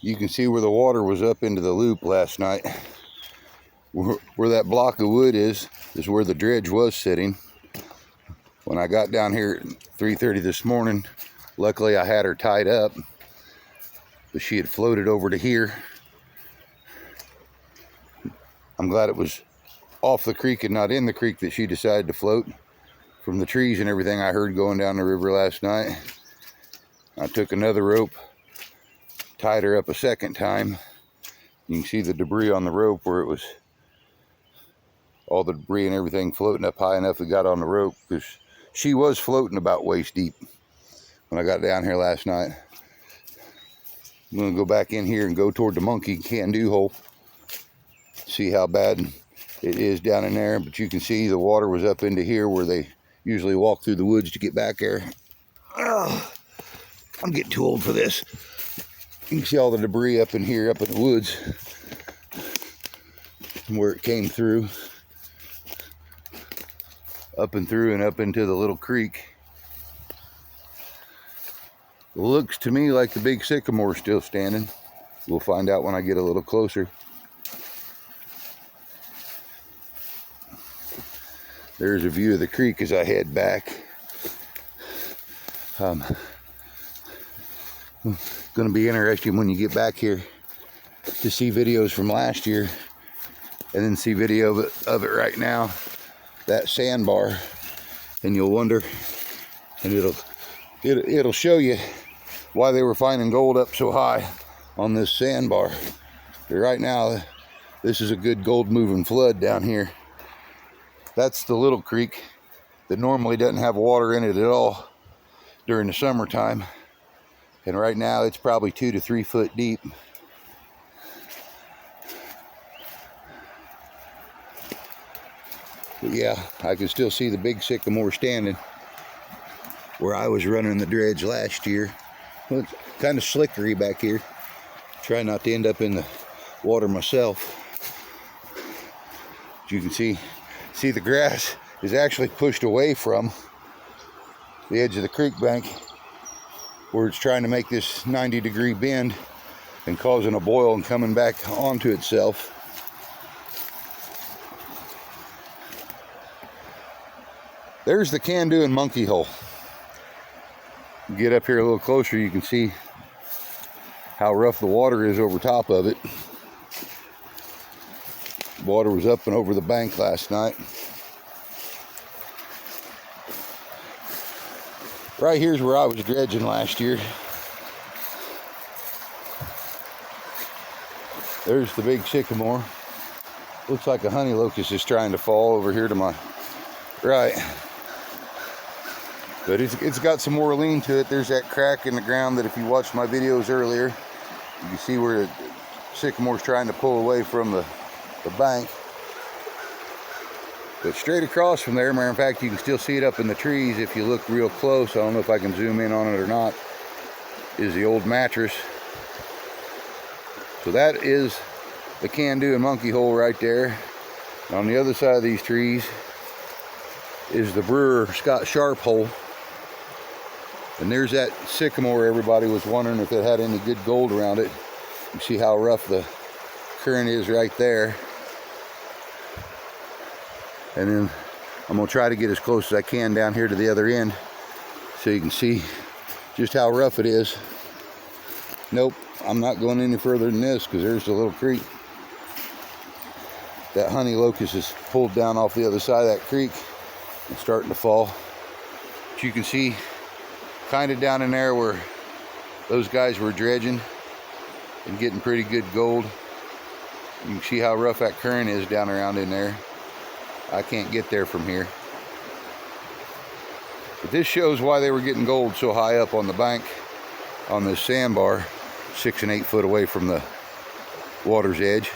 You can see where the water was up into the loop last night. Where that block of wood is where the dredge was sitting. When I got down here at 3:30 this morning, luckily I had her tied up, but she had floated over to here. I'm glad it was off the creek and not in the creek that she decided to float from the trees and everything I heard going down the river last night. I took another rope, tied her up a second time. You can see the debris on the rope where it was, all the debris and everything floating up high enough that got on the rope, because she was floating about waist deep when I got down here last night. I'm going to go back in here and go toward the monkey can-do hole, see how bad it is down in there. But you can see the water was up into here where they usually walk through the woods to get back there. Oh, I'm getting too old for this. You can see all the debris up in here, up in the woods, where it came through, up and through and up into the little creek. It looks to me like the big sycamore is still standing. We'll find out when I get a little closer. There's a view of the creek as I head back. Going to be interesting when you get back here to see videos from last year and then see video of it right now, that sandbar, and you'll wonder, and it'll show you why they were finding gold up so high on this sandbar. But right now, this is a good gold moving flood down here. That's the little creek that normally doesn't have water in it at all during the summertime. And right now it's probably 2 to 3 foot deep. But yeah, I can still see the big sycamore standing where I was running the dredge last year. Well, it's kind of slickery back here. Try not to end up in the water myself. As you can see the grass is actually pushed away from the edge of the creek bank, where it's trying to make this 90-degree bend and causing a boil and coming back onto itself. There's the can-do and monkey hole. Get up here a little closer, you can see how rough the water is over top of it. Water was up and over the bank last night. Right here's where I was dredging last year. There's the big sycamore. Looks like a honey locust is trying to fall over here to my right. But it's got some more lean to it. There's that crack in the ground that if you watched my videos earlier, you can see where the sycamore's trying to pull away from the bank. But straight across from there, matter of fact, you can still see it up in the trees if you look real close. I don't know if I can zoom in on it or not, is the old mattress. So that is the can-do and monkey hole right there. On the other side of these trees is the Brewer Scott Sharp hole. And there's that sycamore everybody was wondering if it had any good gold around it. You see how rough the current is right there. And then I'm going to try to get as close as I can down here to the other end so you can see just how rough it is. Nope, I'm not going any further than this because there's the little creek. That honey locust is pulled down off the other side of that creek and starting to fall. But you can see kind of down in there where those guys were dredging and getting pretty good gold. You can see how rough that current is down around in there. I can't get there from here. But this shows why they were getting gold so high up on the bank on this sandbar, 6 and 8 foot away from the water's edge.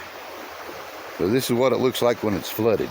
So this is what it looks like when it's flooded.